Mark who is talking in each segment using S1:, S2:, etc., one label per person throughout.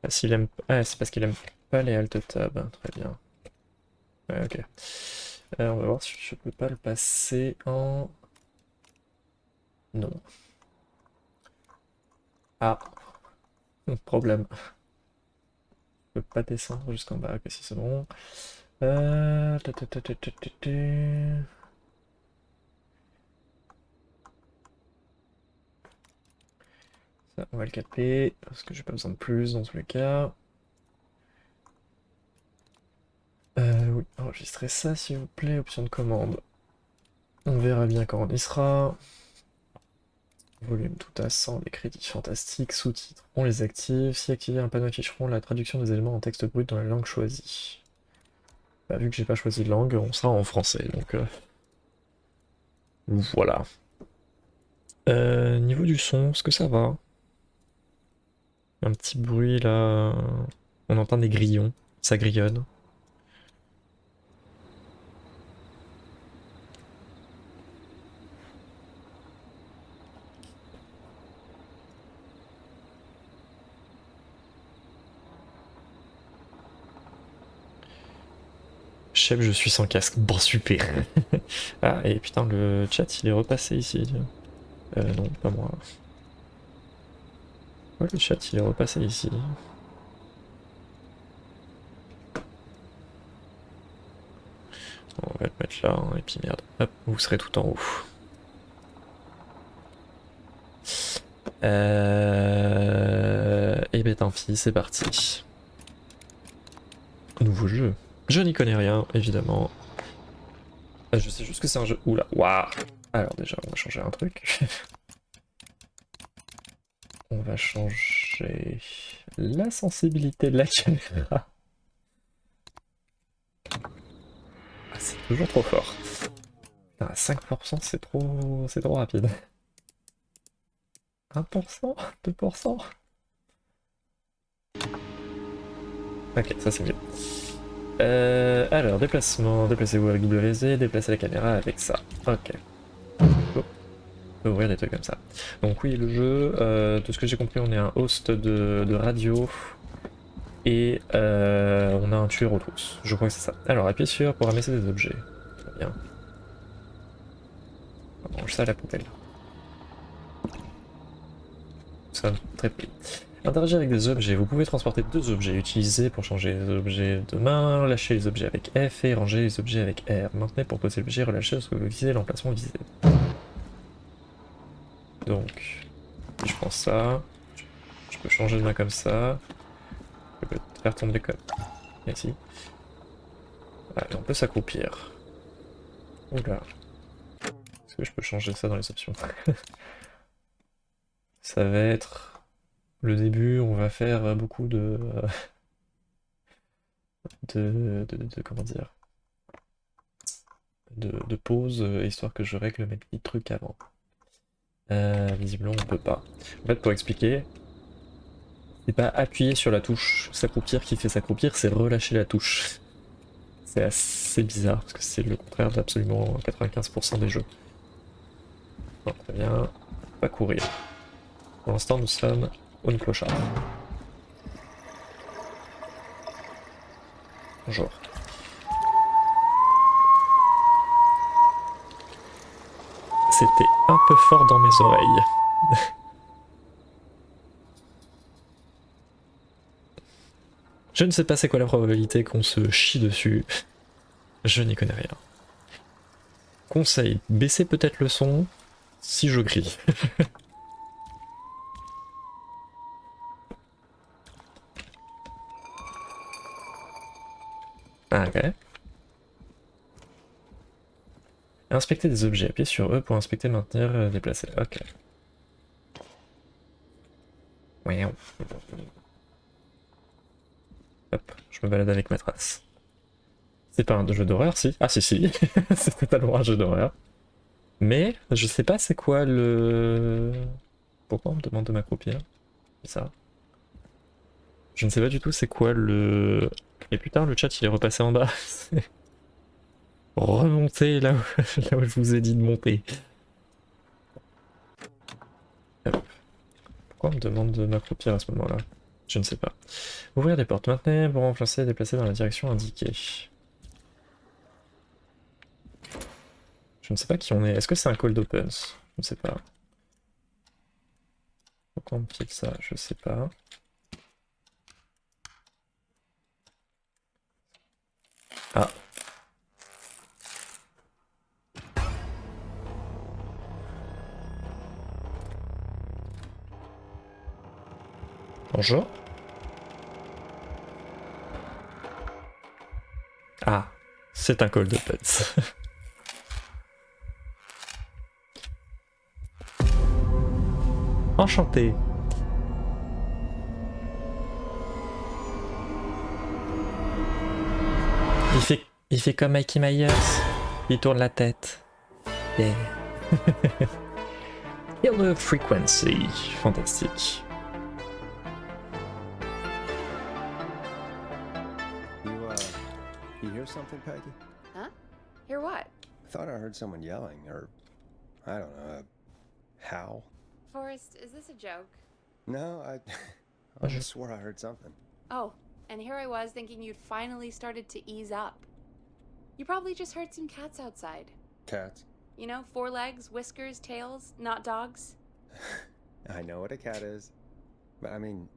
S1: Ah, s'il aime... Ah, c'est parce qu'il aime pas les alt tab. Très bien. Ouais, ok. On va voir si je peux pas le passer en... Non. Ah, problème. Je peux pas descendre jusqu'en bas. Ok, si c'est bon. Ta, ta, ta, ta, ta, ta, ta. Ça, on va le caper, parce que j'ai pas besoin de plus dans tous les cas. Oui, enregistrez ça s'il vous plaît, option de commande. On verra bien quand on y sera. Volume tout à 100, les crédits fantastiques, sous-titres, on les active. Si activé, un panneau afficheront la traduction des éléments en texte brut dans la langue choisie. Bah, vu que j'ai pas choisi de langue, on sera en français, donc voilà. Niveau du son, est-ce que ça va? Un petit bruit là, on entend des grillons, ça grillonne. Chef, je suis sans casque. Bon, super. Ah, et putain, le chat, il est repassé ici. Non, pas moi. Ouais, le chat, il est repassé ici. On va le mettre là, hein, et puis merde. Hop, vous serez tout en haut. Et ben tant pis, c'est parti. Nouveau jeu. Je n'y connais rien, évidemment. Je sais juste que c'est un jeu... Oula, waouh. Alors déjà, on va changer un truc. On va changer la sensibilité de la caméra. Ah, c'est toujours trop fort. Putain, 5%, c'est trop rapide. 1%, 2%. Ok, ça c'est mieux. Alors, déplacement, déplacez-vous avec WZ, déplacez la caméra avec ça. Ok. Oh, on peut ouvrir des trucs comme ça. Donc oui, le jeu, de ce que j'ai compris, on est un host de radio et on a un tueur au trousse. Je crois que c'est ça. Alors, appuyez sur pour ramasser des objets. Très bien. On range ça à la poubelle. Ça très poli. Interagir avec des objets. Vous pouvez transporter deux objets. Utiliser pour changer les objets de main, lâcher les objets avec F et ranger les objets avec R. Maintenez pour poser l'objet, relâcher lorsque vous visez l'emplacement visé. Donc, je prends ça. Je peux changer de main comme ça. Je peux faire tomber comme ici. Ah, et on peut s'accroupir. Oula. Est-ce que je peux changer ça dans les options? Ça va être le début. On va faire beaucoup comment dire, de pauses, histoire que je règle mes petits trucs avant. Visiblement on peut pas. En fait, pour expliquer, c'est pas appuyer sur la touche s'accroupir qui fait s'accroupir, c'est relâcher la touche. C'est assez bizarre parce que c'est le contraire d'absolument 95% des jeux. Bon, très bien, pas courir. Pour l'instant, nous sommes au clochard. Bonjour. C'était un peu fort dans mes oreilles. Je ne sais pas c'est quoi la probabilité qu'on se chie dessus. Je n'y connais rien. Conseil, baissez peut-être le son si je crie. Ah, ok. Inspecter des objets. Appuyez sur E pour inspecter, maintenir, déplacer. Ok. Hop, je me balade avec ma trace. C'est pas un jeu d'horreur, si? Ah si si, c'est totalement un jeu d'horreur. Mais je sais pas c'est quoi le... Pourquoi on me demande de m'accroupir? C'est ça. Je ne sais pas du tout c'est quoi le... Et putain, le chat il est repassé en bas. Remonter là où... là où je vous ai dit de monter. Hop. Pourquoi on me demande de m'accroupir à ce moment-là? Je ne sais pas. Ouvrir des portes maintenant pour remplacer et déplacer dans la direction indiquée. Je ne sais pas qui on est. Est-ce que c'est un cold opens? Je ne sais pas. Pourquoi on file ça? Je sais pas. Ah. Bonjour. Ah. C'est un cold opens. Enchanté. Il fait comme Mikey Myers. Il tourne la tête. Yeah. Killer Frequency. Fantastique.
S2: You hear something, Peggy?
S3: Huh? Hear what?
S2: I thought I heard someone yelling, or I don't know, a howl.
S3: Forrest, is this a joke?
S2: No, I just swore I heard something.
S3: Oh, and here I was thinking you'd finally started to ease up. You probably just heard some cats outside.
S2: Cats?
S3: You know, 4 legs, whiskers, tails, not dogs.
S2: I know what a cat is, but I mean,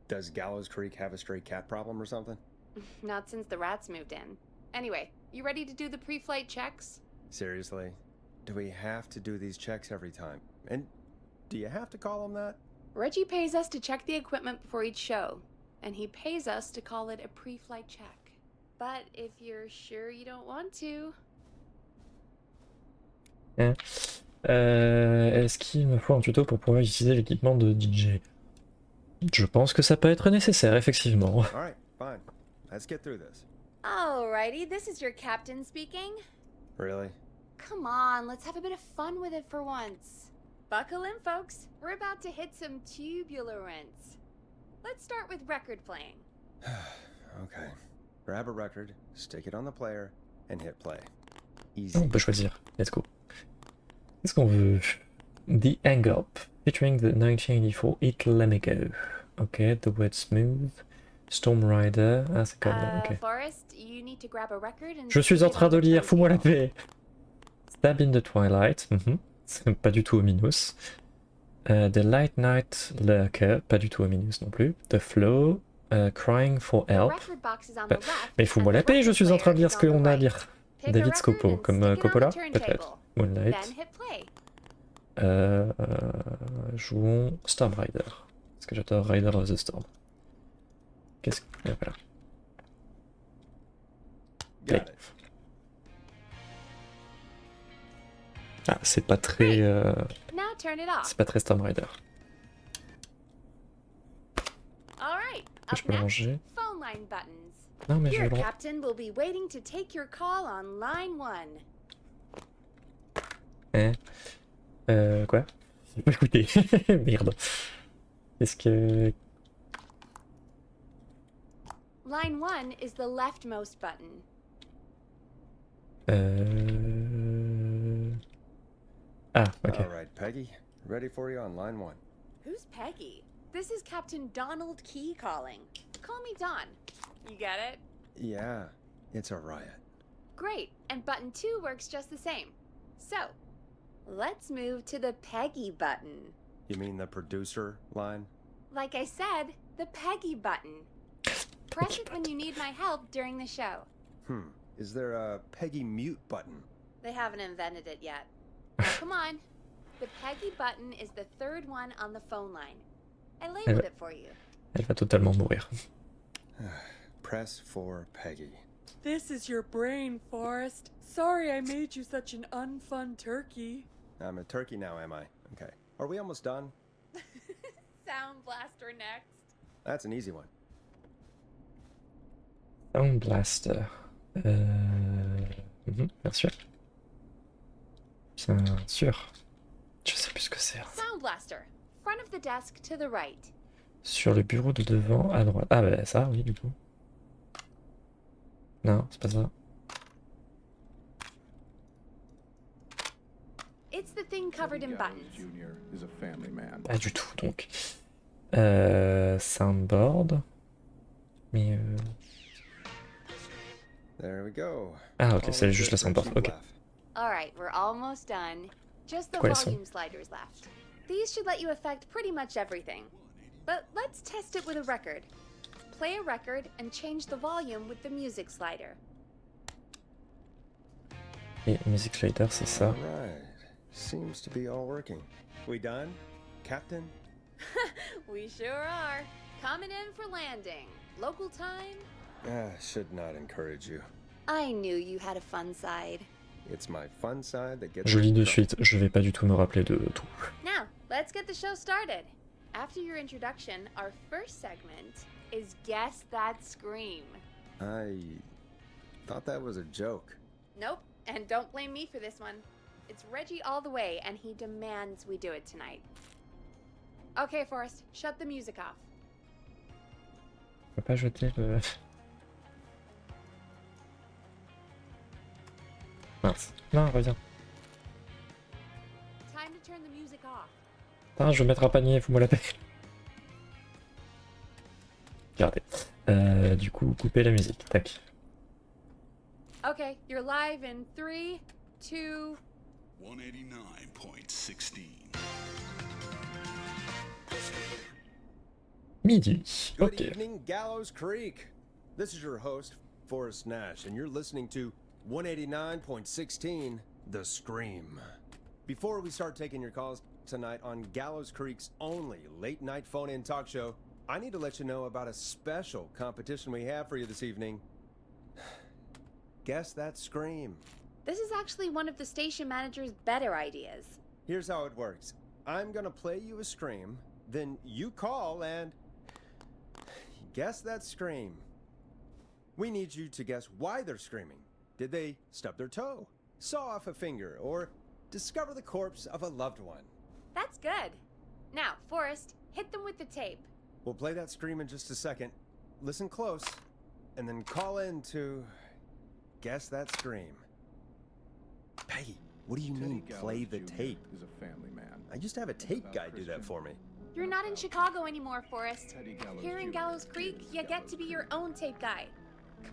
S2: does Gallows Creek have a stray cat problem or something?
S3: Not since the rats moved in. Anyway, you ready to do the pre-flight checks?
S2: Seriously? Do we have to do these checks every time? And do you have to call them that?
S3: Reggie pays us to check the equipment before each show, and he pays us to call it a pre-flight check. But if you're sure you don't want to...
S1: Est-ce qu'il me faut un tuto pour pouvoir utiliser l'équipement de DJ? Je pense que ça peut être nécessaire, effectivement.
S2: Alright, fine. Let's get through this.
S3: Alrighty, this is your captain speaking.
S2: Really?
S3: Come on, let's have a bit of fun with it for once. Buckle in, folks. We're about to hit some tubular rents. Let's start with record playing.
S2: Okay. Grab a record, stick it on the player, and hit play. Easy.
S1: On peut choisir. Let's go. Qu'est-ce qu'on veut? The Hang Up, featuring the 1984 It Let Me Go. Ok, The Wet Smooth, Storm Rider. Ah, c'est comme ok.
S3: Forrest, you need to grab a record and
S1: Je suis en train de lire, fous-moi la paix. Stab in the Twilight, c'est pas du tout ominous. The Light Night Lurker, pas du tout ominous non plus. The Flow, Crying for Help. Mais fous-moi la paix, je suis en train de lire ce qu'on a à lire. David Scopo, comme Coppola, peut-être. Moonlight. Jouons Storm Rider. Parce que j'adore Rider of the Storm. Qu'est-ce que... voilà. Play. Ah, c'est pas très... c'est pas très Storm Rider. Je peux le ranger. Non mais je vais le ranger. Quoi? J'ai pas écouté. Merde. Est-ce que...
S3: Line 1 is the leftmost button.
S1: Ah, ok.
S2: All right, Peggy, ready for you on line 1.
S3: Who's Peggy? This is Captain Donald Key calling. Call me Don. You get it?
S2: Yeah, it's a riot.
S3: Great, and button 2 works just the same. So, let's move to the Peggy button.
S2: You mean the producer line?
S3: Like I said, the Peggy button. Press it when you need my help during the show.
S2: Is there a Peggy mute button?
S3: They haven't invented it yet. Now, come on. The Peggy button is the 3rd one on the phone line. I labeled it for you.
S1: Elle va totalement mourir.
S2: Press for Peggy.
S4: This is your brain, Forrest. Sorry I made you such an unfun turkey.
S2: I'm a turkey now, am I? Okay. Are we almost done?
S3: Sound Blaster next.
S2: That's an easy one.
S1: Sound Blaster. Bien sûr. Bien sûr. Je sais plus ce que c'est.
S3: Sound Blaster. Front of the desk to the right.
S1: Sur le bureau de devant à droite. Ah bah ça, oui, du coup. Non, c'est pas ça.
S3: It's the thing covered in buttons.
S1: Pas du tout, donc. Soundboard. Mais
S2: There we go.
S1: Ah ok,
S2: All
S1: c'est
S2: looks
S1: juste
S2: good
S1: la
S2: for a
S1: soundboard,
S2: cheap
S1: ok.
S2: laugh.
S3: Alright, we're almost done. Just the
S1: Quoi, les sons?
S3: volume sliders left. These should let you affect pretty much everything. But let's test it with a record. Play a record and change the volume with the music slider.
S1: Et Music Slider, c'est ça.
S2: Alright. Seems to be all working. We done, Captain?
S3: We sure are. Coming in for landing. Local time?
S2: Should not encourage you.
S3: I knew you had a fun side.
S2: It's my fun side that gets
S1: Je lis
S2: me
S1: de
S2: in trouble.
S1: suite, je vais pas du tout me rappeler de tout.
S3: Now, let's get the show started. After your introduction, our first segment is Guess That Scream.
S2: I thought that was a joke.
S3: Nope, and don't blame me for this one. It's Reggie all the way, and he demands we do it tonight. Okay, Forrest, shut the music off.
S1: Je peux pas jeter le... Mince. Non, reviens.
S3: Time to turn the music off.
S1: Putain, je vais mettre un panier, faut-moi la paix. Regardez. Du coup, couper la musique. Tac.
S3: Okay, you're live in 3, 2...
S5: 189.16.
S1: Midi.
S2: Good
S1: Ok.
S2: evening, Gallows Creek. This is your host, Forrest Nash, and you're listening to 189.16, The Scream. Before we start taking your calls tonight on Gallows Creek's only late-night phone-in talk show, I need to let you know about a special competition we have for you this evening. Guess That Scream.
S3: This is actually one of the station manager's better ideas.
S2: Here's how it works. I'm gonna play you a scream, then you call and guess that scream. We need you to guess why they're screaming. Did they stub their toe, saw off a finger, or discover the corpse of a loved one?
S3: That's good. Now, Forrest, hit them with the tape.
S2: We'll play that scream in just a second. Listen close, and then call in to guess that scream. Peggy, what do you mean play the tape?
S5: Is a family man.
S2: I used to have a tape guy do that for me.
S3: You're not in Chicago anymore, Forrest.
S5: Teddy Gallows
S3: Here in
S5: Jr.
S3: Gallows Creek, you get to be your own tape guy.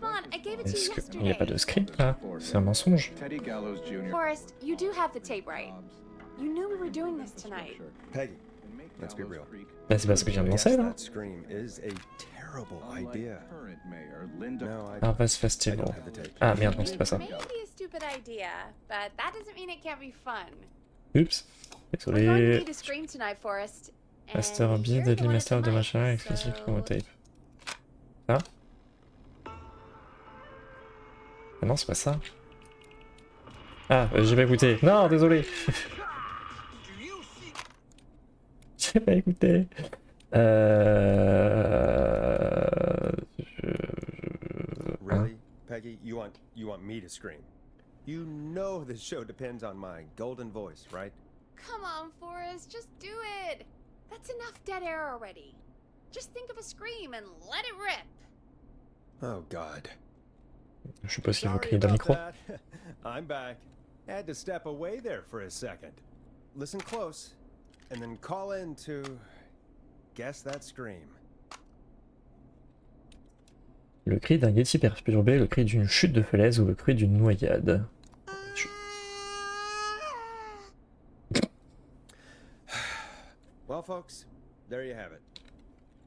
S3: Come on, I gave it to
S1: Est-ce
S3: you
S1: que... Il n'y a pas
S3: yesterday.
S1: de script là? C'est un mensonge.
S5: Teddy Gallows Jr.
S3: Forrest, you do have the tape right. You knew we were doing this tonight.
S2: Peggy, let's be real.
S1: Bah c'est parce que je viens de
S2: Guess
S1: lancer là.
S2: that scream is a terrible idea.
S5: Current mayor Linda.
S2: No, I
S1: Harvest
S2: don't
S1: Festival.
S2: have the tape.
S1: Ah merde, non c'est pas ça.
S3: Maybe a stupid idea, but that doesn't mean it can't be fun.
S1: Oups.
S3: We're going to
S1: Désolé.
S3: need a scream tonight, Forrest. And
S1: Master B,
S3: you're
S1: Deadly
S3: going
S1: Master
S3: at
S1: de
S3: the
S1: machin,
S3: mic,
S1: exclusif
S3: so-
S1: promo tape. Ça? Ah non, c'est pas ça. Ah, j'ai pas écouté. Non, désolé. J'ai pas écouté.
S2: Really, Peggy? You want me to scream? You know this show depends on my golden voice, right?
S3: Come on, Forrest, just do it. That's enough dead air already. Just think of a scream and let it rip.
S2: Oh God.
S1: Je suppose qu'il faut
S2: Sorry
S1: crier dans le
S2: about
S1: micro.
S2: that. I'm back. Had to step away there for a second. Listen close, and then call in to guess that scream.
S1: Le cri d'un yeti perturbé, le cri d'une chute de falaise ou le cri d'une noyade.
S2: Well, folks, there you have it.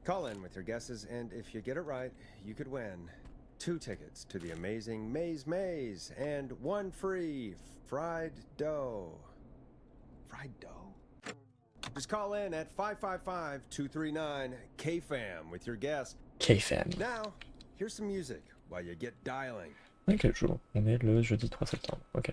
S2: Call in with your guesses, and if you get it right, you could win 2 tickets to the amazing Maze and 1 free fried dough. Fried dough? Just call in at 555-239-KFAM with your guess.
S1: K-Fam.
S2: Now, here's some music while you get dialing.
S1: Quel jour? On est le jeudi 3 septembre. Ok.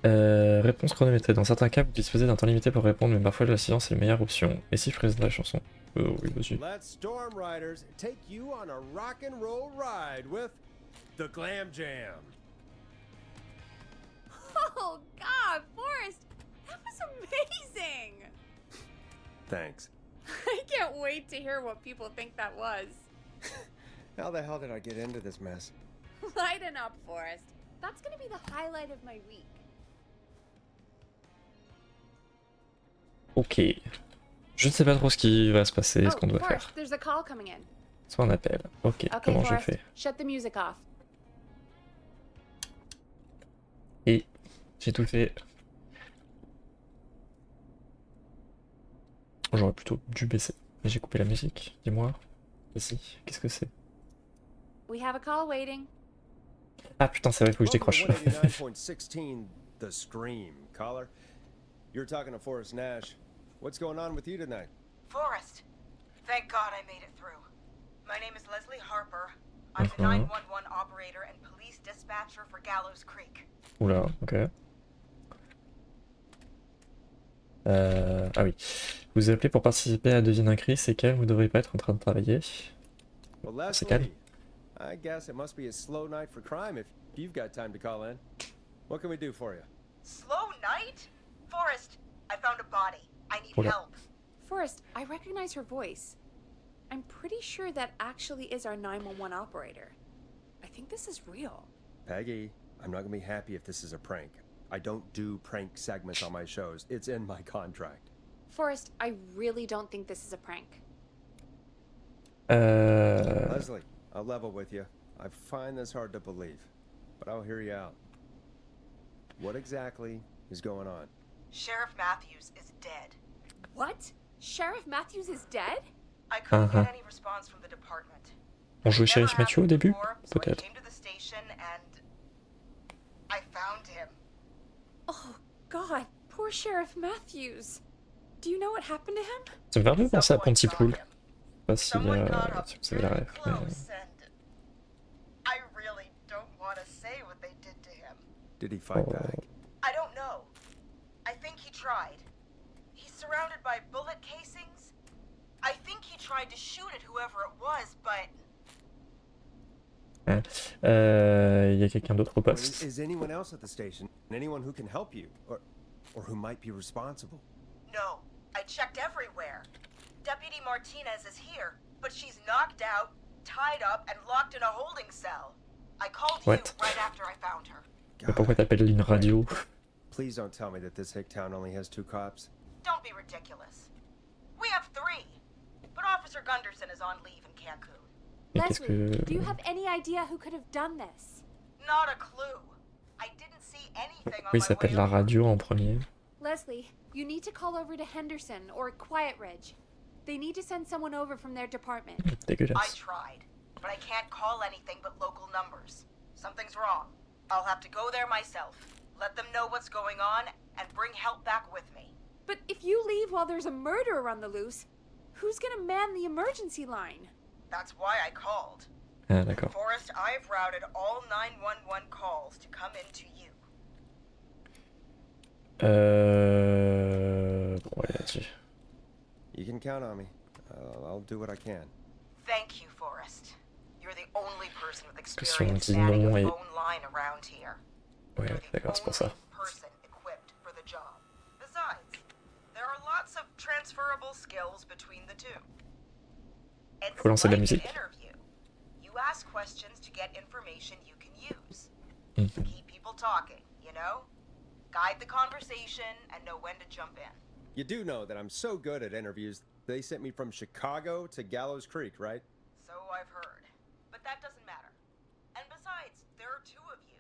S1: Réponse chronométrée. Dans certains cas, vous disposez d'un temps limité pour répondre, mais parfois la silence est la meilleure option. Et si je présente la chanson? Oui, vas-y.
S2: Let Storm Riders take you on a rock and roll ride with the Glam Jam.
S3: Oh, God, Forrest, that was amazing.
S2: Thanks.
S3: I can't wait to hear what people think that was.
S2: How the hell did I get into this mess?
S3: Lighten up, Forrest. That's gonna be the highlight of my week.
S1: Ok. Je ne sais pas trop ce qui va se passer, ce
S3: Oh,
S1: qu'on doit
S3: Forrest,
S1: faire.
S3: there's a call coming in.
S1: Soit on appelle. Ok,
S3: Okay,
S1: comment je
S3: Forrest,
S1: fais?
S3: shut the music off.
S1: Et j'ai tout fait. J'aurais plutôt dû baisser. Mais j'ai coupé la musique, dis-moi. Ici, qu'est-ce que c'est?
S3: We have a call waiting.
S1: Ah putain, c'est vrai, faut que je décroche.
S2: Welcome to 189.16, The Scream. Caller, you're talking to Forrest Nash. What's going on with you tonight?
S6: Forrest. Thank God I made it through. My name is Leslie Harper. I'm the
S1: Mhm.
S6: 911 operator and police dispatcher for Gallows Creek.
S1: Oula, ok. Ah oui. Vous appelez pour participer à Devine un cri, c'est calme, vous ne devriez pas être en train de travailler.
S2: Well,
S1: C'est calme.
S2: Leslie, I guess it must be a slow night for crime if you've got time to call in. What can we do for you?
S6: Slow night? Forrest, I found a body. I need
S1: Oula.
S6: help.
S3: Forrest, I recognize her voice. I'm pretty sure that actually is our 911 operator. I think this is real.
S2: Peggy, I'm not gonna be happy if this is a prank. I don't do prank segments on my shows. It's in my contract.
S3: Forrest, I really don't think this is a prank.
S2: Leslie, I'll level with you. I find this hard to believe, but I'll hear you out. What exactly is going on?
S6: Sheriff Matthews is dead.
S3: What? Sheriff Matthews is dead?
S6: I couldn't
S1: Uh-huh.
S6: get any response from the department.
S1: On jouait
S6: It never
S1: Sheriff Mathieu au
S6: happened
S1: début?
S6: before, so I
S1: Peut-être.
S6: came to the station and I found him.
S3: Oh, God, poor Sheriff Matthews. Do you know what happened to him?
S1: Ça me fait un peu penser à
S6: Someone got
S1: Pontypool.
S6: him.
S1: Je sais pas si,
S6: Someone got up
S1: si vous avez la
S6: really
S1: ref, mais...
S6: close and I really don't want to say what they did to him.
S2: Did he fight
S1: Oh.
S2: back?
S6: I don't know. I think he tried. He's surrounded by bullet casings. I think he tried to shoot at whoever it was, but
S1: Il y a quelqu'un d'autre au
S2: Is,
S1: poste.
S2: is anyone else at the station? Anyone who can help you, or who might be responsible?
S6: no. I checked everywhere. Deputy Martinez is here, but she's knocked out, tied up, and locked in a holding cell. I called
S1: What?
S6: you right after I found her.
S1: Mais pourquoi t'appelles une radio?
S2: Please don't tell me that this hick town only has 2 cops.
S6: Don't be ridiculous. We have 3, but Officer Gunderson is on leave in Cancun.
S1: Mais qu'est-ce
S3: Leslie,
S1: que...
S3: do you have any idea who could have done this?
S6: Not a clue. I didn't see anything on
S1: Oui,
S6: my
S1: ça s'appelle
S6: way
S1: la
S6: over.
S1: radio en premier.
S3: Leslie, you need to call over to Henderson or Quiet Ridge. They need to send someone over from their department.
S6: I
S1: Dégueulasse.
S6: tried, but I can't call anything but local numbers. Something's wrong. I'll have to go there myself, let them know what's going on, and bring help back with me.
S3: But if you leave while there's a murderer on the loose, who's gonna man the emergency line?
S6: That's why I called.
S1: Ah, d'accord.
S6: Forrest, I've routed all 911 calls to come in to you.
S1: Bon, allez, là-dessus.
S2: You can count on me. I'll do what I can.
S6: Thank you, Forrest. You're the only person with
S1: que si on
S6: experience
S1: dit
S6: manning
S1: non
S6: a
S1: et-
S6: phone line around here.
S1: Ouais,
S6: You're the
S1: d'accord, c'est pour ça.
S6: only person equipped for the job. Besides, there are lots of transferable skills between the two. It's
S1: Faut lancer de la
S6: like an
S1: musique.
S6: interview. You ask questions to get information you can use.
S1: Mhm.
S6: Keep people talking, you know? Guide the conversation and know when to jump in.
S2: You do know that I'm so good at interviews, they sent me from Chicago to Gallows Creek, right?
S6: So I've heard. But that doesn't matter. And besides, there are 2 of you.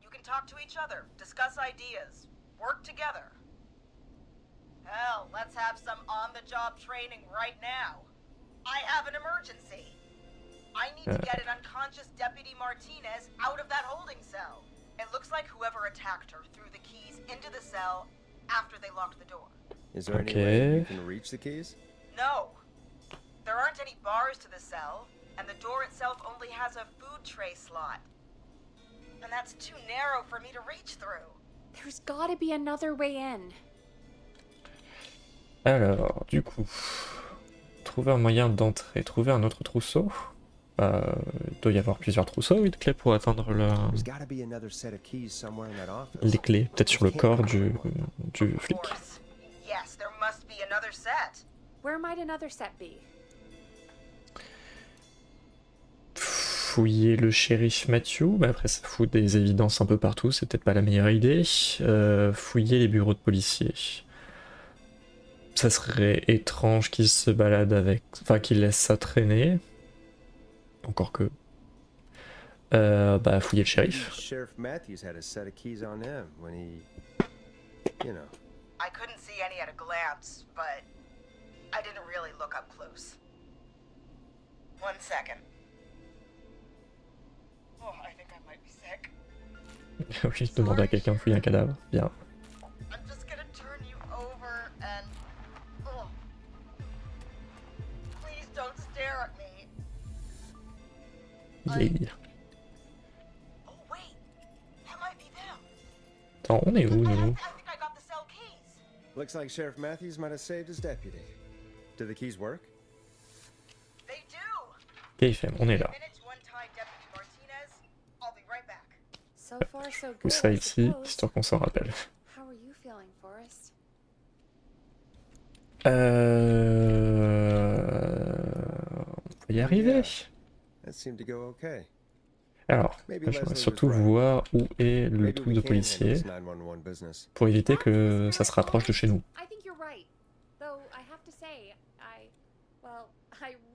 S6: You can talk to each other, discuss ideas, work together. Hell, let's have some on-the-job training right now. I have an emergency. I need to get an unconscious Deputy Martinez out of that holding cell. It looks like whoever attacked her threw the keys into the cell after they locked the door.
S2: Is there any way you
S1: Okay.
S2: can reach the keys?
S6: No. There aren't any bars to the cell, and the door itself only has a food tray slot. And that's too narrow for me to reach through.
S3: There's gotta be another way in.
S1: Alors, du coup... Trouver un moyen d'entrer. Trouver un autre trousseau. Il doit y avoir plusieurs trousseaux, oui, de clés pour atteindre
S2: There's gotta be another set of keys somewhere in that office.
S1: les clés. Peut-être sur le corps du
S6: Of
S1: flic.
S6: course. Yes, there must be another set.
S3: Where might another set be?
S1: Fouiller le shérif Matthew, mais après ça fout des évidences un peu partout, c'est peut-être pas la meilleure idée. Fouiller les bureaux de policiers. ça serait étrange qu'il se balade avec... Enfin, qu'il laisse ça traîner. Encore que... bah, fouiller le
S2: Maybe
S1: shérif.
S2: Sheriff Matthews had a set of keys on him when he, you know.
S6: I couldn't see any at a glance, but I didn't really look up close. 1 second. Oh, I think I might be sick.
S1: Oui, je demande à quelqu'un de fouiller un cadavre. Bien.
S6: I'm just gonna turn you over and... Oh. Please don't stare at me.
S1: Yeah.
S6: Oh, wait. That might be them.
S1: Attends, on est où,
S6: I
S1: nous?
S6: think I got the cell keys.
S2: Looks like Sheriff Matthews might have saved his deputy. Do the keys work?
S6: They do.
S1: KFM, on est là.
S6: Minutes, one tie Deputy Martinez. I'll be right back.
S3: So far, so
S1: Tout
S3: good.
S1: ça
S3: I
S1: ici,
S3: suppose.
S1: histoire qu'on s'en rappelle.
S3: How are you feeling, Forrest?
S1: On peut y arriver.
S2: That seemed to go okay.
S1: Alors,
S2: Maybe
S1: j'aimerais
S2: Leslie was
S1: surtout
S2: right.
S1: voir où est le
S2: Maybe
S1: truc
S2: we
S1: de
S2: can handle
S1: policier
S2: this 911 business.
S1: pour éviter
S3: That's
S1: que
S3: the
S1: ça se rapproche de chez nous.
S3: I think you're right. Though I have to say, I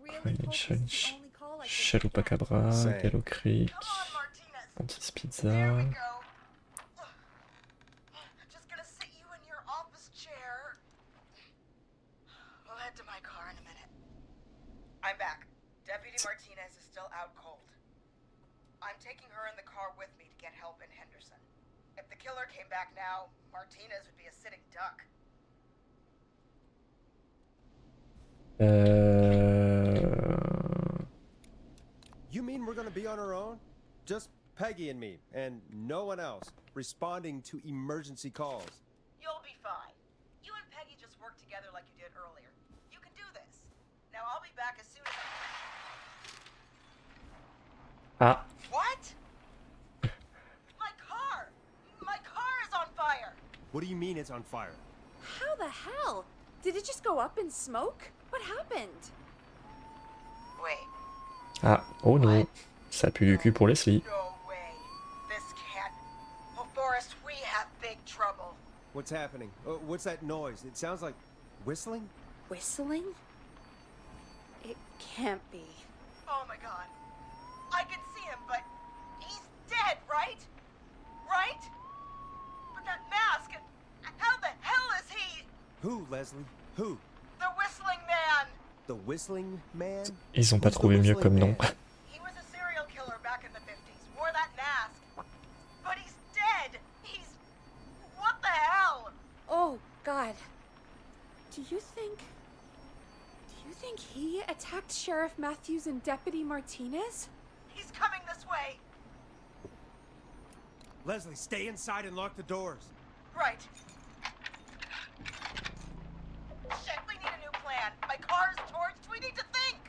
S3: really
S1: Ouais,
S3: hope this is
S1: Challenge.
S3: the only call I could
S1: Chaloupacabra,
S2: Same.
S1: Gallo Creek,
S6: Come on, Martinez.
S1: Antis
S6: There we
S1: Pizza.
S6: go. Just gonna sit you in your office chair. We'll head to my car in a minute. I'm back. Deputy Martinez is still out cold. I'm taking her in the car with me to get help in Henderson. If the killer came back now, Martinez would be a sitting duck.
S2: You mean we're gonna be on our own? Just Peggy and me, and no one else, responding to emergency calls.
S6: You'll be fine. You and Peggy just work together like you did earlier. You can do this. Now I'll be back as soon as I...
S1: Ah,
S6: What? My car! My car is on fire!
S2: What do you mean it's on fire?
S3: How the hell? Did it just go up in smoke? What happened?
S6: Wait.
S1: ah, oh non, ça pue du cul pour Leslie.
S6: No way. This can't... Oh, Forrest, we have big trouble.
S2: What's happening? What's that noise? It sounds like whistling?
S3: Whistling? It can't be.
S6: Oh my god. I can see him, but he's dead, right? Right? But that mask, how the hell is he?
S2: Who, Leslie? Who?
S6: The whistling man!
S2: The whistling man?
S1: Ils ont pas
S2: Who's the
S1: trouvé mieux
S2: whistling
S1: comme nom.
S2: man?
S6: He was a serial killer back in the 50s, wore that mask. But he's dead! He's... What the hell?
S3: Oh, God. Do you think he attacked Sheriff Matthews and Deputy Martinez?
S6: He's coming this way.
S2: Leslie, stay inside and lock the doors.
S6: Right. Shit, we need a new plan. My car's torched. We need to think.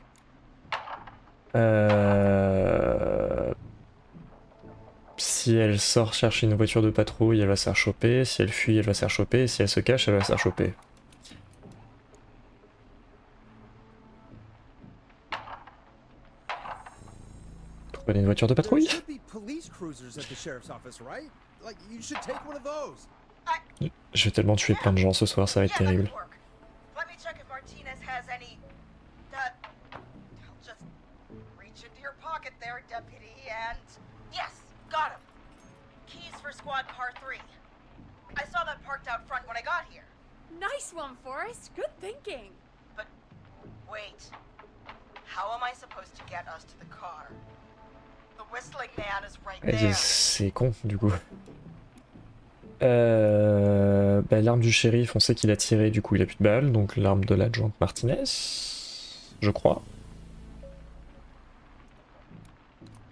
S1: Si elle sort chercher une voiture de patrouille, elle va se faire choper. Si elle fuit, elle va se faire choper. Si elle se cache, elle va se faire choper. Prenez une voiture de
S2: There
S1: patrouille.
S2: should be police cruisers at the sheriff's office, right? Like, you should take one of those.
S1: Je vais tellement tuer plein de gens ce soir, ça va être
S6: Yeah, that
S1: terrible.
S6: could work. Let me check if Martinez has any... I'll just reach into your pocket there, deputy, and... Yes, got him. Keys for squad car 3. I saw that parked out front when I got here.
S3: Nice one, Forrest. Good thinking.
S6: But wait. How am I supposed to get us to the car? The whistling man is right
S1: Et
S6: there.
S1: c'est con du coup. Bah, l'arme du shérif, on sait qu'il a tiré, du coup il a plus de balles, donc l'arme de l'adjointe Martinez, je crois.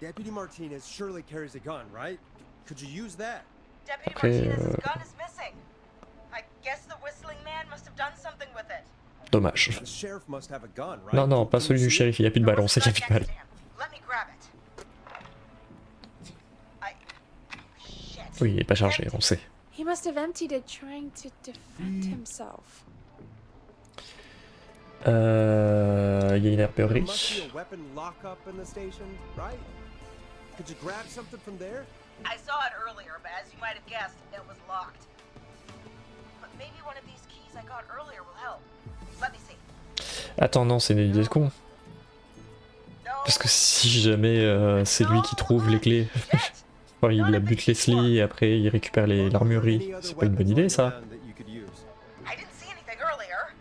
S2: Deputy Martinez surely carries a gun, right? Could you use that?
S6: Deputy
S1: Okay,
S6: Martinez's gun is missing. I guess the whistling man must have done something with it.
S1: Dommage.
S2: The sheriff must have a gun, right?
S1: Non, non,
S2: Can
S1: pas
S2: you
S1: celui du
S2: see it?
S1: shérif, il a plus de
S6: There
S1: balles, on
S6: was a
S1: sait qu'il a
S6: gun
S1: plus de balles.
S6: next to him. Let me grab it. Shit.
S1: Oui, il est pas chargé, on sait.
S3: He must have emptied it trying to defend himself.
S1: Il y a une
S2: There
S1: herberie.
S2: must be a weapon lockup in the station, right? Could you grab something from there?
S6: I saw it earlier, but as you might have guessed, it was locked. But maybe one of these keys I got earlier will help. Let me see.
S1: Attends, non, c'est une idée de con.
S6: No.
S1: Parce que si jamais c'est lui qui trouve les clés,
S6: Shit.
S1: enfin, il bute Leslie et après il récupère l'armurerie, c'est pas une bonne idée ça?
S6: I didn't see anything earlier.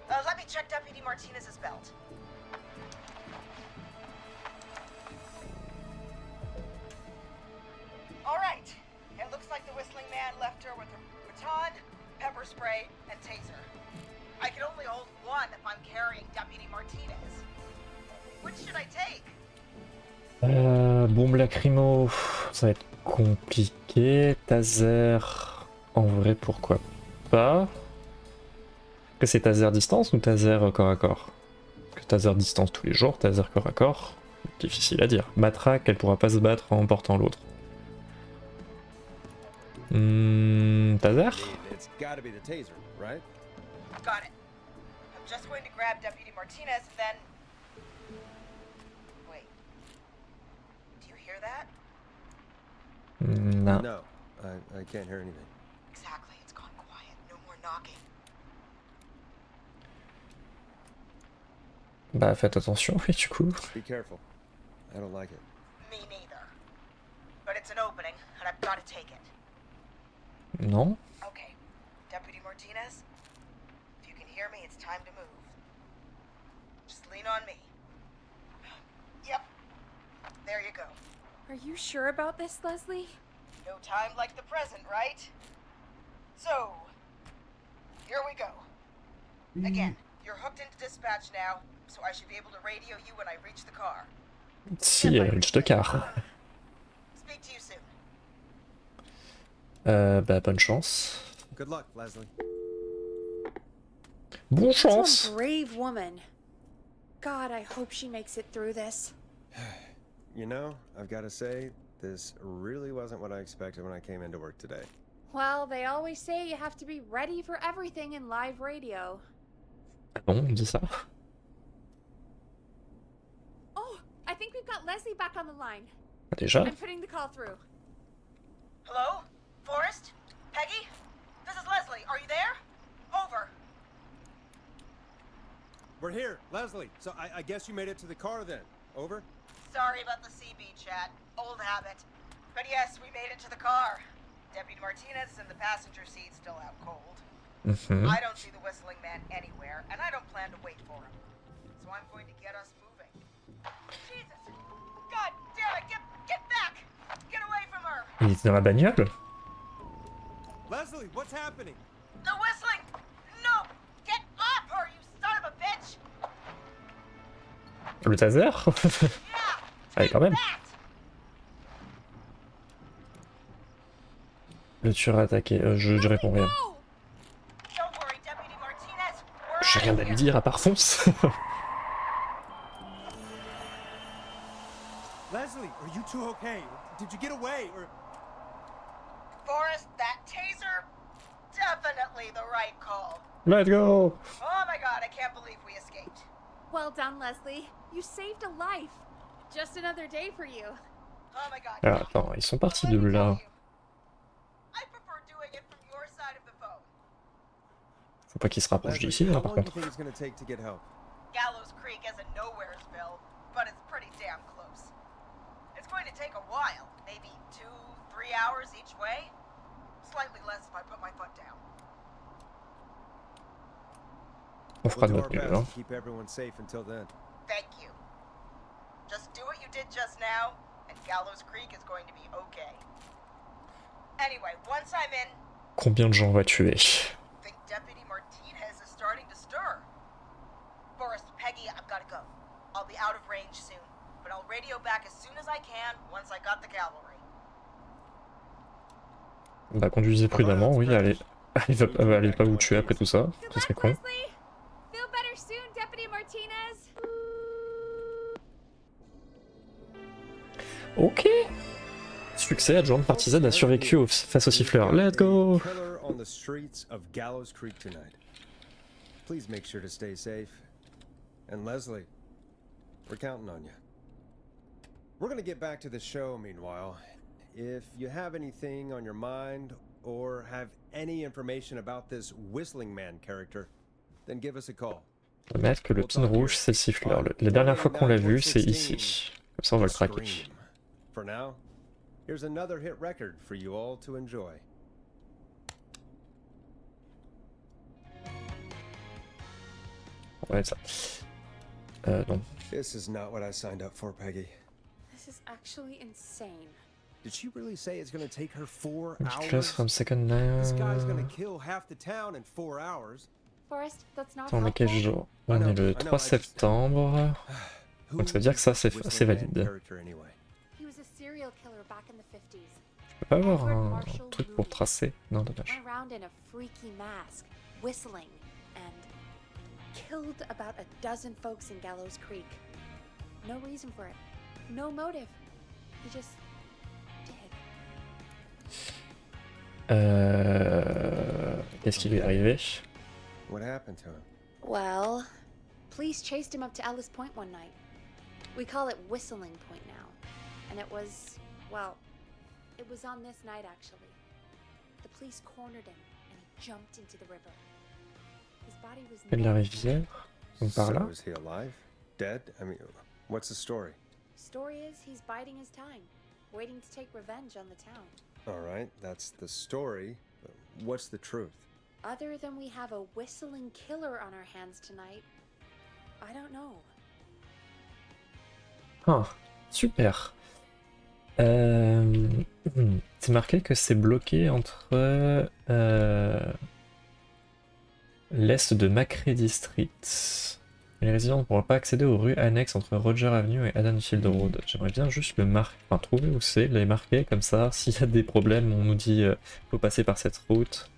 S6: Let me check Deputy Martinez's belt. All right. It looks like the Whistling Man left her with a baton, pepper spray, and taser. I can only hold one if I'm carrying Deputy Martinez. Which should I take?
S1: Bombe lacrymo, ça va être compliqué. Taser, en vrai, pourquoi pas? Que c'est taser distance ou taser corps à corps? Parce que taser distance tous les jours, taser corps à corps, difficile à dire. Matraque, elle pourra pas se battre en portant l'autre. Taser?
S2: It's gotta be the taser, right?
S6: Got it. I'm just going to grab Deputy Martinez, then... Wait. Do you hear that?
S1: Non.
S2: No, I can't hear anything.
S6: Exactly. It's gone quiet. No more knocking.
S1: Bah faites attention, oui, du coup.
S2: Be careful. I don't like it.
S6: Me neither. But it's an opening, and I've got to take it.
S1: Non.
S6: Okay. Deputy Martinez, if you can hear me, it's time to move. Just lean on me. Yep. There you go.
S3: Are you sure about this, Leslie?
S6: No time like the present, right? So, here we go. Again, you're hooked into dispatch now, so I should be able to radio you when I reach the car.
S1: Si elle reach le car.
S6: Speak to you soon.
S1: Bah bonne chance.
S2: Good luck, Leslie.
S1: Bon
S3: That's
S1: chance.
S3: one brave woman. God, I hope she makes it through this.
S2: You know, I've got to say, this really wasn't what I expected when I came into work today.
S3: Well, they always say you have to be ready for everything in live radio.
S1: Ah bon, on dit ça?
S3: Oh, I think we've got Leslie back on the line.
S1: Ah, déjà?
S3: I'm putting the call through.
S6: Hello? Forrest? Peggy? This is Leslie. Are you there? Over.
S2: We're here, Leslie. So I guess you made it to the car then. Over?
S6: Sorry about the CB chat. Old habit. But yes, we made it to the car. Deputy Martinez is in the passenger seat, still out cold. I don't see the Whistling Man anywhere, and I don't plan to wait for him. So I'm going to get us moving. Jesus! God damn it! Get back! Get away from her!
S1: Il était dans la bagnole?
S2: Leslie, what's happening?
S6: The Whistling! No! Get off her, you son of a bitch!
S1: Le taser?
S6: Yeah!
S1: Allez, quand même.
S6: That!
S1: Le tueur a attaqué. Je réponds rien.
S6: Don't worry, Deputy Martinez. We're
S1: J'ai rien
S6: out
S1: à
S6: of
S1: lui
S6: here.
S1: dire à part fonce.
S2: Leslie, are you two okay? Did you get away or...
S6: Forrest, that taser? Definitely the right call.
S1: Let's go!
S6: Oh my god, I can't believe we escaped.
S3: Well done, Leslie. You saved a life. Just another day for you.
S6: Oh my god.
S1: Alors attends, ils sont partis
S6: Let
S1: de
S6: me tell
S1: là.
S6: you, I prefer doing it from your side of the phone.
S1: Faut pas qu'ils se rapprochent
S2: Leslie,
S1: d'ici,
S2: how
S1: là, par
S2: long do you
S1: contre.
S2: think it's going to take to get help?
S6: Gallows Creek isn't nowheresville, but it's pretty damn close. It's going to take a while, maybe 2-3 hours each way. Slightly less if I put my foot down.
S1: On fera de
S2: We'll do
S1: notre
S2: our
S1: mieux, hein.
S2: best to keep everyone safe until then.
S6: Thank you. Just do what you did just now, and Gallows Creek is going to be okay. Anyway, once I'm in,
S1: Combien de gens on va tuer?
S6: I think Deputy Martinez is starting to stir. Forrest, Peggy, I've got to go. I'll be out of range soon, but I'll radio back as soon as I can once I got the cavalry.
S1: Bah conduisez prudemment, oui, allez. Allez pas vous tuer après tout ça,
S3: Good
S1: ce serait
S3: luck,
S1: con.
S3: Leslie. Feel better soon, Deputy Martinez.
S1: Ok. Succès, adjointe partisane a survécu face au siffleur. Let's go!
S2: Killer on the streets of Gallows Creek tonight. Please make sure to stay safe. And Leslie, we're counting on you. We're gonna get back to the show meanwhile. If you have anything on your mind or have any information about this Whistling Man character, then give us a call.
S1: On va mettre que le pin rouge, c'est le siffleur. La dernière fois qu'on l'a vu, c'est ici. Comme ça, on va le traquer.
S2: Scream. For now, here's another hit record for you all to enjoy.
S1: On va mettre ça. Non.
S2: This is not what I signed up for, Peggy.
S3: This is actually insane.
S2: Did she really say it's gonna take her 4
S1: Class
S2: hours?
S1: from second
S2: This
S1: now.
S2: guy's gonna kill half the town in 4 hours.
S3: Forrest, that's not
S1: Attends, on est quel
S3: helpful.
S1: jour? On est le 3 septembre. Donc ça veut dire que ça, c'est valide.
S3: He was a serial killer back in the 50s.
S1: Je peux pas avoir un truc pour tracer? Non, dommage.
S3: Went around in a freaky mask, whistling, and killed about a dozen folks in Gallows Creek. No reason for it. No motive. He just did.
S1: Qu'est-ce qui lui est arrivé?
S2: What happened to him?
S3: Well, police chased him up to Ellis Point one night. We call it Whistling Point now. And it was, well, it was on this night actually. The police cornered him and he jumped into the river. His body was
S1: Et de la rivière? Donc par là?
S2: So is he alive? Dead? I mean, what's the story?
S3: Story is he's biding his time, waiting to take revenge on the town.
S2: All right, that's the story. What's the truth?
S3: Other than we have a whistling killer on our hands tonight, I don't know.
S1: Ah, super. C'est marqué que c'est bloqué entre l'est de Macready Street. Les résidents ne pourront pas accéder aux rues annexes entre Roger Avenue et Haddonfield Road. J'aimerais bien juste le marquer, enfin trouver où c'est, les marquer comme ça. S'il y a des problèmes, on nous dit faut passer par cette route.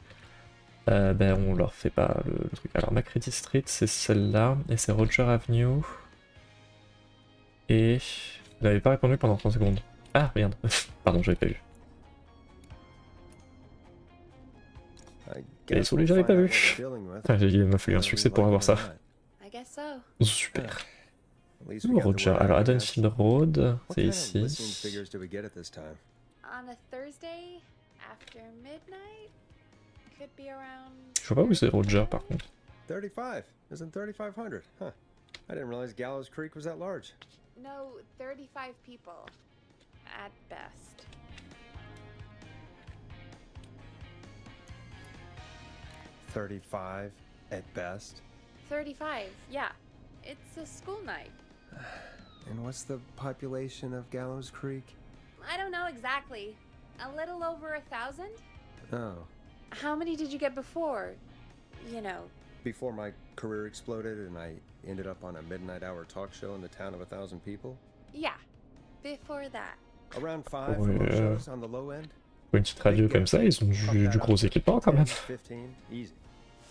S1: Ben on leur fait pas le truc. Alors Macready Street, c'est celle-là et c'est Roger Avenue. Et vous n'avez pas répondu pendant 30 secondes. Ah, regarde. Pardon, j'avais pas vu. Et celui j'avais pas vu. Ah, il m'a fallu un succès pour avoir ça.
S3: I guess so.
S1: Super. Ouh, Roger. Alors, Haddonfield Road, c'est ici.
S3: On a Thursday after midnight, could be around.
S1: Je vois pas où c'est Roger par contre.
S2: 35. Isn't 3500? Huh. I didn't realize Gallows Creek was that large.
S3: No, 35 people at best.
S2: $35 at best.
S3: 35, yeah. It's a school night.
S2: And what's the population of Gallows Creek?
S3: I don't know exactly. A little over 1,000?
S2: Oh.
S3: How many did you get before? You know.
S2: Before my career exploded and I ended up on a midnight hour talk show in the town of 1,000 people?
S3: Yeah. Before that.
S2: Around 5 for most shows on the low end?
S1: Pour une petite radio comme ça, ils ont du gros équipement quand même.
S2: 15, easy.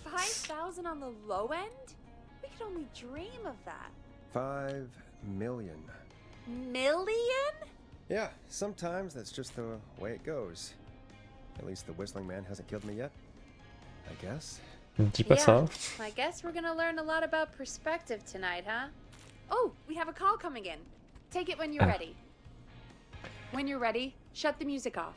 S3: 5,000 on the low end? We could only dream of that.
S2: 5 million.
S3: Million?
S2: Yeah, sometimes that's just the way it goes. At least the Whistling Man hasn't killed me yet. I guess.
S1: Ne dis pas ça.
S3: I guess we're gonna learn a lot about perspective tonight, huh? Oh, we have a call coming in. Take it when you're ready. When you're ready, shut the music off.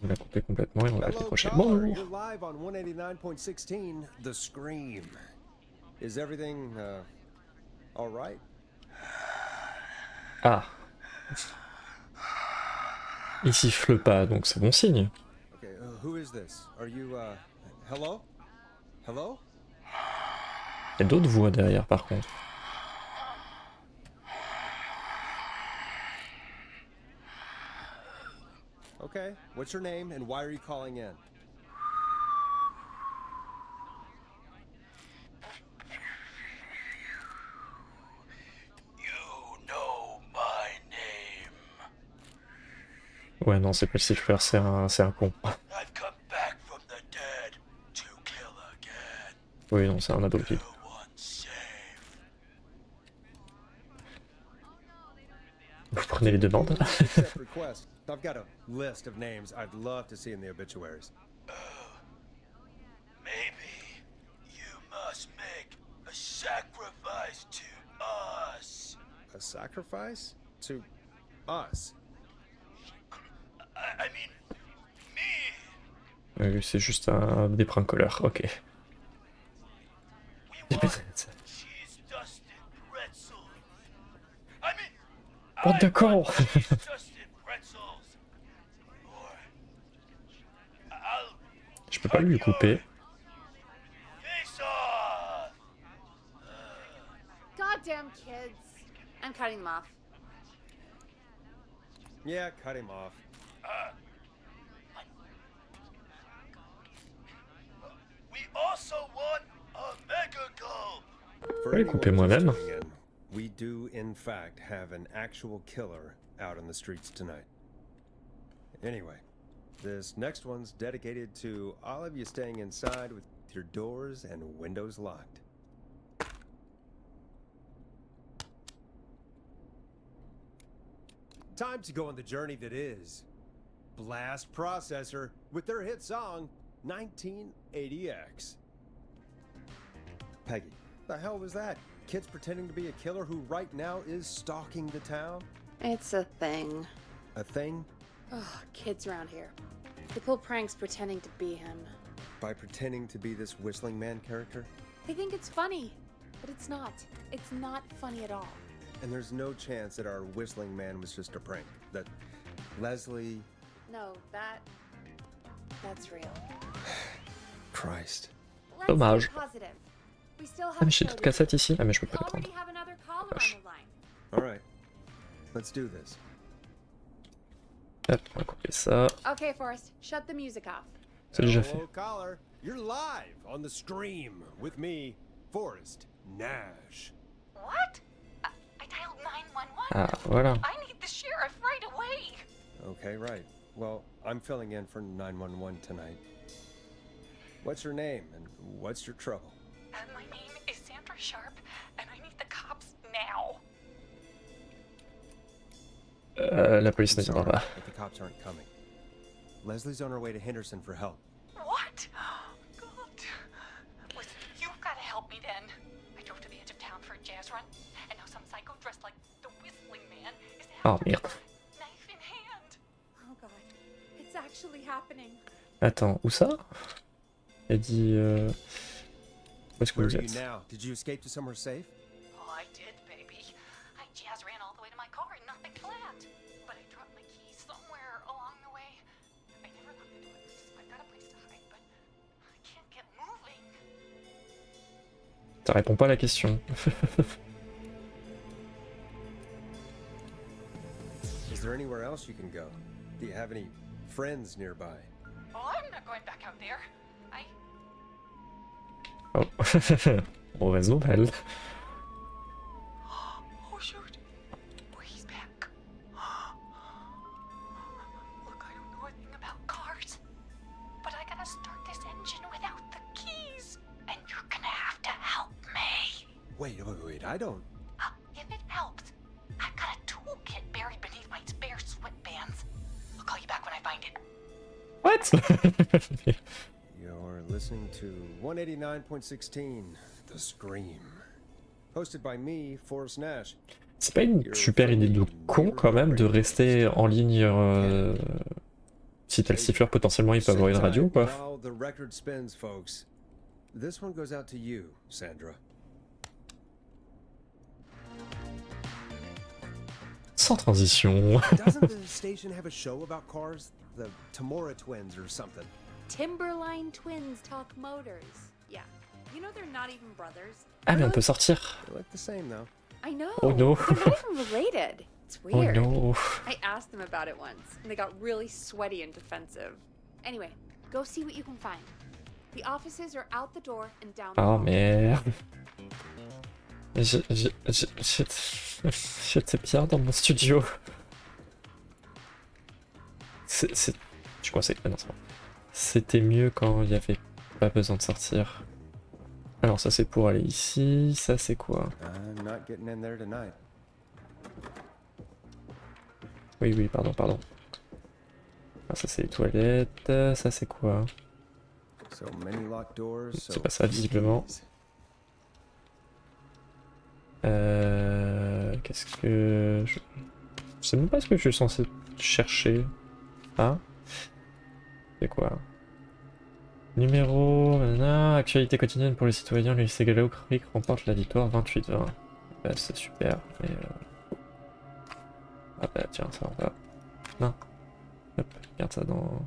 S1: On l'a coupé complètement et on va
S2: Hello,
S1: décrocher.
S2: caller. You're
S1: Bonjour.
S2: live on 189.16, The Scream. Is everything, all right?
S1: Ah. Il siffle pas, donc c'est bon signe.
S2: Okay, who is this? Are you, hello? Hello?
S1: Il y a d'autres voix derrière par contre.
S2: Okay, what's your name and why are you calling in?
S7: You know my name.
S1: Ouais, non, c'est pas le siffleur, c'est un con.
S7: I've come back from the dead to kill again.
S1: Oui, non, c'est un ado kid.
S7: No one's safe.
S1: Vous prenez les demandes.
S2: Accept request. I've got a list of names I'd love to see in the obituaries.
S7: Maybe you must make a sacrifice to us.
S2: A sacrifice? To us?
S7: I mean,
S1: C'est juste des prankolers, ok.
S7: We want cheese dusted pretzels. I mean,
S1: Bande de
S7: I
S1: cons.
S7: want cheese dusted pretzels. Or I'll
S1: Je peux pas
S7: cut
S1: lui
S7: your
S1: couper.
S7: face off.
S3: Goddamn kids. I'm cutting them off.
S2: Yeah, cut him off.
S7: We also want a mega gulp.
S2: For
S1: Oui,
S2: anyone
S1: coupez
S2: just
S1: moi-même.
S2: tuning in, we do in fact have an actual killer out on the streets tonight. Anyway, this next one's dedicated to all of you staying inside with your doors and windows locked. Time to go on the journey that is Blast Processor with their hit song 1980X. Peggy, the hell was that? Kids pretending to be a killer who right now is stalking the town?
S3: It's a thing.
S2: A thing?
S3: Ugh, kids around here. They pull pranks pretending to be him.
S2: By pretending to be this whistling man character?
S3: They think it's funny, but it's not. It's not funny at all.
S2: And there's no chance that our whistling man was just a prank. That Leslie...
S3: No, that's real.
S2: Christ.
S3: Let's
S1: Dommage.
S3: be positive. We still have
S1: Ah mais
S3: a
S1: j'ai
S3: show
S1: toute
S3: to
S1: cassette
S3: do.
S1: ici. Ah mais je peux
S3: We
S1: pas les
S3: already
S1: prendre.
S3: have another caller
S1: Gosh.
S3: on the line.
S2: Alright. Let's do this.
S1: Hop, on va couper ça.
S3: Okay, Forrest, shut the music off.
S1: C'est déjà fait.
S2: Hello, caller. You're live on the stream with me, Forrest Nash.
S6: What? I dialed 911.
S1: Ah voilà.
S6: I need the sheriff right away.
S2: Okay, right. Well, I'm filling in for 911 tonight. What's your name and what's your trouble?
S6: My name is Sandra Sharp, and I need the cops now.
S1: La police
S2: I'm
S1: ne viendra
S2: sorry,
S1: pas.
S2: but the cops aren't coming. Leslie's on her way to Henderson for help.
S6: What? God. Listen, you've got to help me then. I drove to the edge of town for a jazz run, and now some psycho dressed like the Whistling Man is
S1: Oh
S6: after me,
S1: merde.
S6: knife in hand.
S3: Oh god. It's actually happening.
S1: Attends, où ça? Elle dit... Où est-ce que
S2: Where
S1: vous
S2: are you
S1: êtes?
S2: now? Did you escape to somewhere safe?
S6: Oh, I did, baby. I jazz ran all the way to my car and nothing flat. But I dropped my keys somewhere along the way. I never locked the door, so I've got a place to hide, but I can't get moving.
S1: Ça répond pas à la question.
S2: Is there anywhere else you can go? Do you have any friends nearby?
S6: Oh, I'm not going back out there.
S1: Oh. Mauvaise nouvelle.
S6: Oh, shoot. Oh, he's back. Look, I don't know anything about cars, but I gotta start this engine without the keys. And you're gonna have to help me.
S2: Wait, I don't...
S6: If it helps, I've got a toolkit buried beneath my spare sweatbands. I'll call you back when I find it.
S1: What?
S2: You're listening to 189.16, The Scream. Hosted by me, Forrest Nash.
S1: C'est pas une super idée de con quand même de rester en ligne si t'as le siffleur potentiellement il peut avoir une radio quoi.
S2: While the record spins, folks. This one goes out to you, Sandra.
S1: Sans transition.
S2: Doesn't the station have a show about cars? The Tamora twins or something?
S3: Timberline twins talk motors. Yeah. You know they're not even brothers.
S1: Ah mais on peut sortir.
S2: They look the same, though.
S3: I know.
S1: Oh, no.
S3: They're not even related. It's
S1: Oh
S3: weird.
S1: no.
S3: I asked them about it once, and they got really sweaty and defensive. Anyway, go see what you can find. The offices are out the door and down the
S1: Oh
S3: hall.
S1: merde. J'étais bien dans mon studio. Je crois que c'est... Ah non, c'est bon. C'était mieux quand il n'y avait pas besoin de sortir. Alors ça c'est pour aller ici, ça c'est quoi?
S2: I'm not getting in there tonight.
S1: Oui, pardon. Alors ça c'est les toilettes, ça c'est quoi?
S2: So many locked doors, so
S1: C'est pas ça visiblement.
S2: keys.
S1: Qu'est-ce que... Je sais même pas ce que je suis censé chercher. Ah? C'est quoi? Numéro, nanana, actualité quotidienne pour les citoyens, le lycée Gallo Creek remporte la victoire 28-20. Bah, c'est super, mais ah bah tiens, ça on va... Non. Hop, regarde ça dans...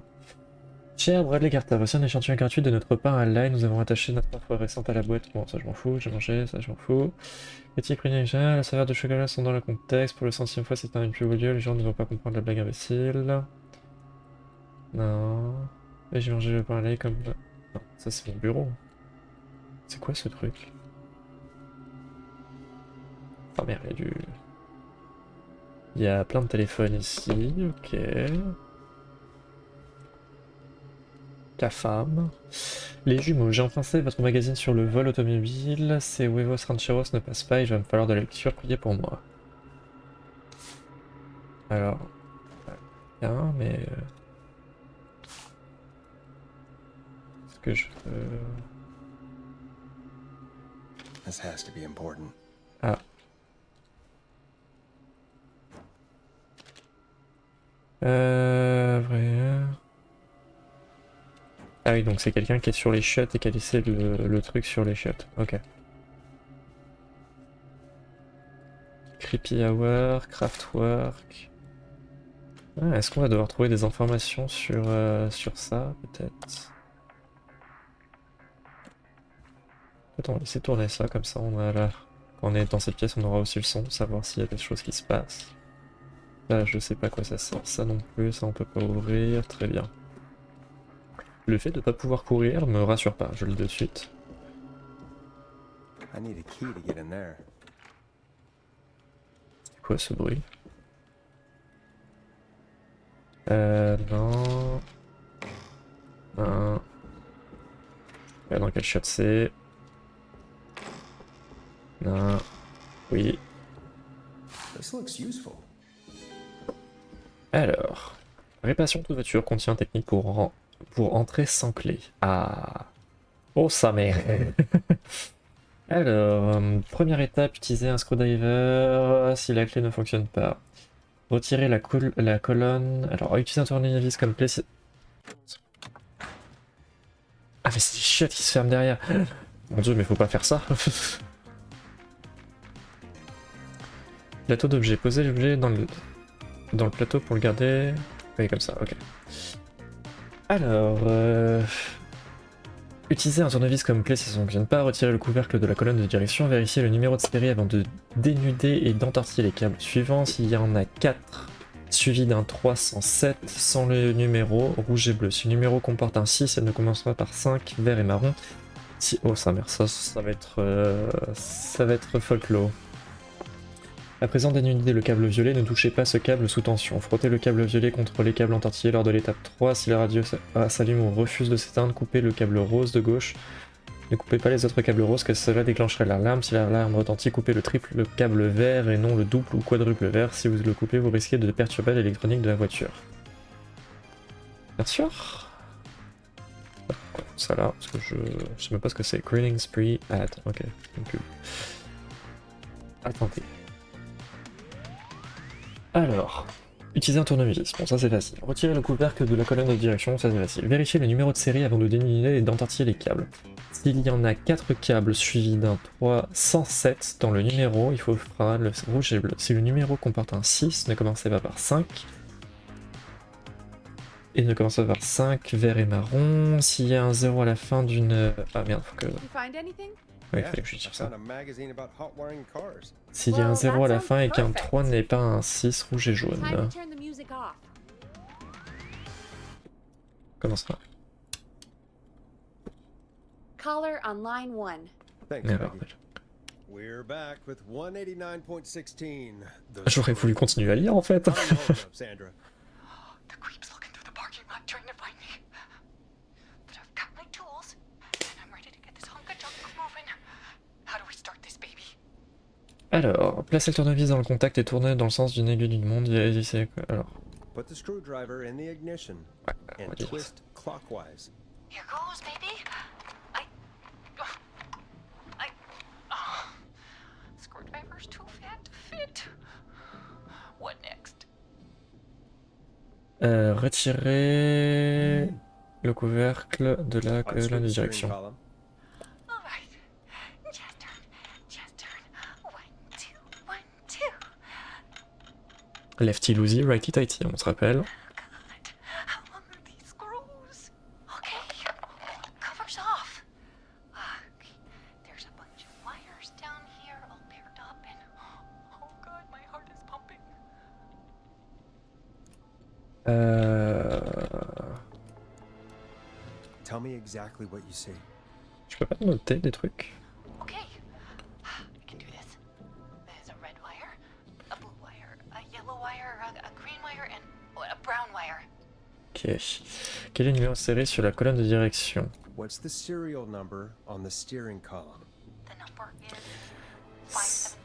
S1: Cher Bradley Carter, voici un échantillon gratuit de notre pain à l'ail. Nous avons attaché notre parfum récente à la boîte. Bon, ça je m'en fous, j'ai mangé, ça je m'en fous. Critique originale, la saveur de chocolat sont dans le contexte. Pour le centième fois, c'est un plus beau lieu. Les gens ne vont pas comprendre la blague imbécile. Non. Et j'ai mangé le pain à l'ail comme... Non, ça c'est mon bureau. C'est quoi ce truc? Ah merde, il y a du... Il y a plein de téléphones ici, ok. La femme. Les jumeaux, j'ai enfin fait votre magazine sur le vol automobile. Ces huevos rancheros ne passent pas et il va me falloir de la lecture, priez pour moi. Alors... Bien, mais... Est-ce que je peux...
S2: This has to be important.
S1: Ah. Vrai... Ah oui, donc c'est quelqu'un qui est sur les chiottes et qui a laissé le truc sur les chiottes. Ok. Creepy Hour, Craftwork... Ah, est-ce qu'on va devoir trouver des informations sur ça, peut-être? Peut-être on va laisser tourner ça, comme ça on a là. Quand on est dans cette pièce, on aura aussi le son, savoir s'il y a des choses qui se passent. Là, je sais pas quoi ça sert, ça non plus, ça on peut pas ouvrir, très bien. Le fait de pas pouvoir courir me rassure pas, je le dis de suite.
S2: I need a key to get in there.
S1: C'est quoi ce bruit? Non... Non... Dans quel shot c'est? Non... Oui...
S2: This looks useful.
S1: Alors... Réparation de voiture contient technique pour entrer sans clé. Ah... Oh sa mère. Alors, première étape, utiliser un screwdriver si la clé ne fonctionne pas. Retirer la colonne... Alors, utiliser un tournevis comme clé... Ah mais c'est des chiottes qui se ferment derrière. Mon dieu, mais faut pas faire ça. Plateau d'objets. Poser l'objet dans le plateau pour le garder... Oui, comme ça, ok. Alors... Utiliser un tournevis comme clé si ça ne fonctionne pas, retirer le couvercle de la colonne de direction, vérifier le numéro de série avant de dénuder et d'entortiller les câbles suivants. S'il y en a 4, suivi d'un 307 sans le numéro rouge et bleu. Si le numéro comporte un 6, elle ne commence pas par 5, vert et marron. Si... Oh sa mère, ça va être folklore. À présent, dénuder le câble violet, ne touchez pas ce câble sous tension. Frottez le câble violet contre les câbles entortillés lors de l'étape 3. Si la radio s'allume ou refuse de s'éteindre, coupez le câble rose de gauche. Ne coupez pas les autres câbles roses, car cela déclencherait l'alarme. Si l'alarme retentit, coupez le triple câble vert et non le double ou quadruple vert. Si vous le coupez, vous risquez de perturber l'électronique de la voiture. Bien sûr. Ça là, parce que je sais même pas ce que c'est. Grilling spree add. Ok. Donc, attendez. Alors, utiliser un tournevis, bon ça c'est facile. Retirer le couvercle de la colonne de direction, ça c'est facile. Vérifier le numéro de série avant de dénuder et d'entortiller les câbles. S'il y en a 4 câbles suivis d'un 307 dans le numéro, il faut faire le rouge et bleu. Si le numéro comporte un 6, ne commencez pas par 5. Et ne commencez pas par 5, vert et marron. S'il y a un 0 à la fin d'une... Ah merde, faut que... Oui, il fallait que je tire ça. S'il y a un 0 à la fin et qu'un 3 n'est pas un 6, rouge et jaune. Comment ça?
S3: Caller on line 1.
S2: Thanks,
S1: Merde.
S2: Maggie. We're back with 189.16.
S1: J'aurais voulu continuer à lire en fait.
S2: Hold up, Sandra.
S6: The creep's looking through the parking lot trying to find me. But I've got my tools, and I'm ready to get this hunk of junk moving. How do we start this baby?
S1: Alors, placez le tournevis dans le contact et tournez dans le sens d'une aiguille du monde. Alors,
S2: Put the screwdriver in the ignition
S1: on va
S2: and
S1: dire ça.
S2: twist clockwise.
S6: Here goes, baby. Screwdriver's too fat to fit. What next?
S1: Retirer le couvercle de la colonne
S2: Unscrew
S1: de
S2: the steering
S1: direction.
S2: column.
S8: All right. Chest turn. 1, 2, 1, 2.
S1: Lefty loosey, righty tighty, on se rappelle.
S8: God, how long are these screws? Okay, cover's off. Okay, there's a bunch of wires down here all paired up and oh god, my heart is pumping.
S2: Tell me exactly what you see.
S1: Je peux pas noter des trucs.
S8: Okay, I can do this. There's a red wire, a blue wire, a yellow wire, a green wire, and a brown wire.
S1: Ok. Quel est le numéro serré sur la colonne de direction?
S2: What's the serial number on the steering column?
S8: The number is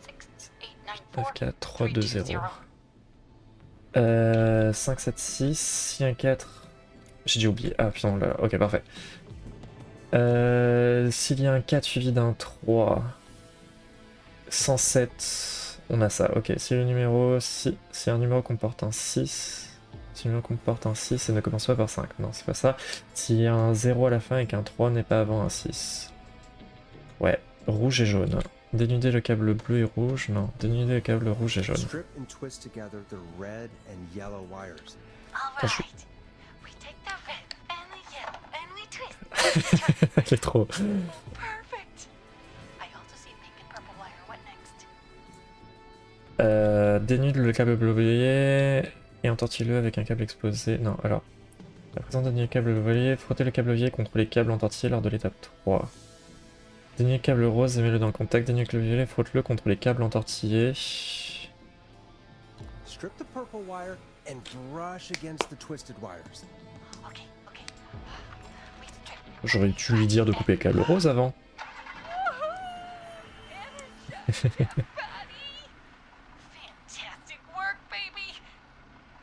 S8: 576-894-320.
S1: 576, 614. J'ai déjà oublié. Ah putain, là. Ok, parfait. S'il y a un 4 suivi d'un 3, 107, on a ça. Ok, si le numéro. Si un numéro comporte un 6, si le numéro comporte un 6 et ne commence pas par 5. Non, c'est pas ça. S'il y a un 0 à la fin et qu'un 3 n'est pas avant un 6. Ouais, rouge et jaune. Dénuder le câble bleu et rouge. Non, dénuder le câble rouge et jaune.
S2: Strip and twist together the red and yellow wires.
S8: All
S1: Attention.
S8: right. We take the red and the yellow and we twist.
S1: Elle est trop.
S8: Perfect. I also see pink and purple wire. What next?
S1: Dénude le câble voilier et entortille-le avec un câble exposé. Non, alors. La présence dénude le câble voilier, frottez le câble voilier contre les câbles entortillés lors de l'étape 3. Dénude le câble rose et mets-le dans le contact. Dénude le violet, frotte-le contre les câbles entortillés.
S2: Strip the purple wire and brush against the twisted wires.
S8: Okay, okay. We strip.
S1: J'aurais dû lui dire de couper le câble rose avant.
S8: Fantastic work, baby.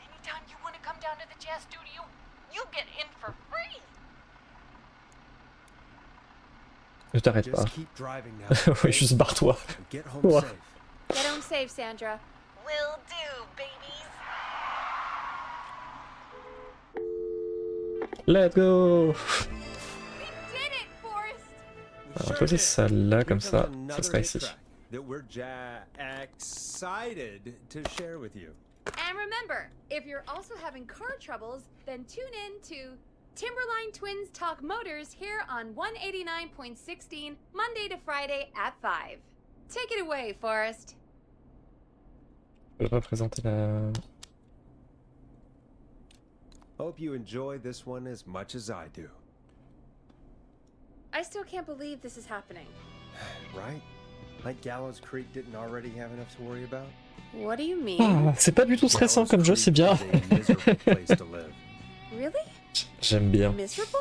S8: Anytime you want to come down to the jazz studio, you get in for free.
S1: Ne t'arrête pas.
S2: Just keep driving now.
S1: Ouais,
S2: okay?
S1: juste barre-toi.
S2: And get home
S1: Ouais.
S2: safe.
S3: Get home safe, Sandra.
S8: Will do, babies.
S1: Let's go!
S3: We did it, Forrest!
S1: On va poser ça là, comme ça,
S2: Here comes
S1: ça
S2: another
S1: sera
S2: hit
S1: ici.
S2: track that we're excited to share with you.
S3: And remember, if you're also having car troubles, then tune in to Timberline Twins Talk Motors here on 189.16, Monday to Friday at 5. Take it away, Forrest.
S1: Je peux représenter la...
S2: Hope you enjoy this one as much as I do.
S3: I still can't believe this is happening.
S2: Right? Like Gallows Creek didn't already have enough to worry about?
S3: What do you mean?
S1: Ah, c'est pas du tout stressant comme jeu, c'est bien.
S2: Gallows Creek is a miserable place to live.
S3: Really?
S1: J'aime bien.
S3: Miserable?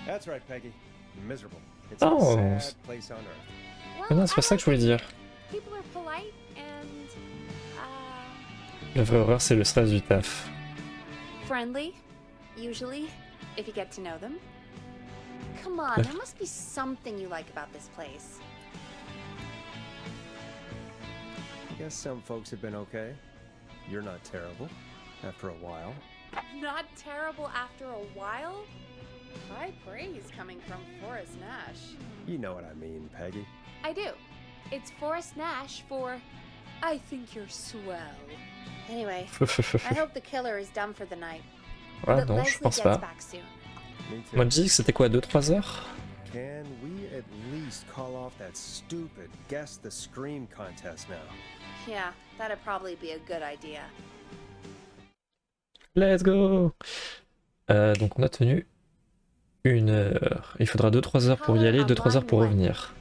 S2: That's right, Peggy. Miserable. It's
S1: Oh.
S2: a sad place on earth.
S3: Well,
S1: Ah non, c'est pas
S3: I
S1: ça que je voulais dire.
S3: People are polite and
S1: La vraie horreur, c'est le stress du taf.
S3: friendly, usually, if you get to know them. Come on, there must be something you like about this place.
S2: I guess some folks have been okay. You're not terrible. After a while.
S3: Not terrible after a while? High praise coming from Forrest Nash.
S2: You know what I mean, Peggy.
S3: I do. It's Forrest Nash for I think you're swell. Anyway, I hope the killer is done for the night.
S1: Ah
S3: That
S1: non, je
S3: Leslie
S1: pense
S3: gets
S1: pas.
S3: back soon.
S2: Me too.
S1: Moi, je dis que c'était quoi, 2-3 heures?
S2: Can we at least call off that stupid Guess the Scream contest now?
S3: Yeah, that'd probably be a good idea.
S1: Let's go! Donc on a tenu 1 heure. Il faudra 2-3 heures pour y aller, 2-3 heures pour revenir.